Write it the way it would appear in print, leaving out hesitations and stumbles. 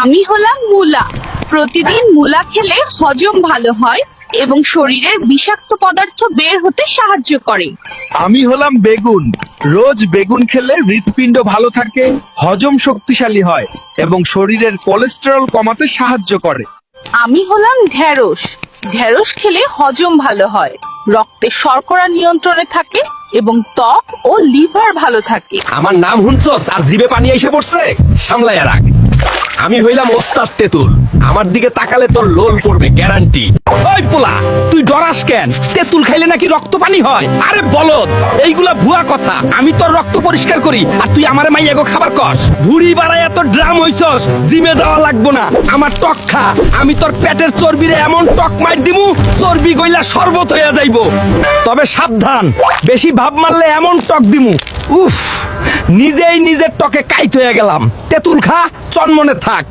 আমি হলাম মূলা। প্রতিদিন মূলা খেলে হজম ভালো হয় এবং শরীরের বিষাক্ত পদার্থ বের হতে সাহায্য করে। আমি হলাম বেগুন। রোজ বেগুন খেলে হৃৎপিণ্ড ভালো থাকে, হজম শক্তিশালী হয় এবং শরীরের কোলেস্টেরল কমাতে সাহায্য করে। আমি হলাম ঢেঁড়স। ঢেঁড়স খেলে হজম ভালো হয়, রক্তে শর্করা নিয়ন্ত্রণে থাকে এবং ত্বক ও লিভার ভালো থাকে। আমার নাম হুনছস আর জিভে পানি এসে পড়ছে, সামলাইয়া রাখ। আমি হইলাম ওস্তাদ তেতুল। আমার দিকে তাকালে তোর লোল পড়বে গ্যারান্টি। ওই পোলা, তুই ডরাস কেন? তেতুল খাইলে নাকি রক্ত পানি হয়? আরে বলদ, এইগুলা ভুয়া কথা। আমি তোর রক্ত পরিষ্কার করি আর তুই আমারে মাইয়াগো খাবার কস। ভুড়ি বাড়াইয়া তোর ড্রাম হইছস, জিমে যাওয়া লাগবো না। আমার টক খা, আমি তোর পেটের চর্বিরে এমন টক মাইর দিমু, চর্বি গইলা শরবত হইয়া যাইবো। তবে সাবধান, বেশি ভাব মারলে এমন টক দিমু, উফ, নিজেই নিজের টকে কাইত হয়ে গেলাম। তেতুল খা, চনমনে থাক।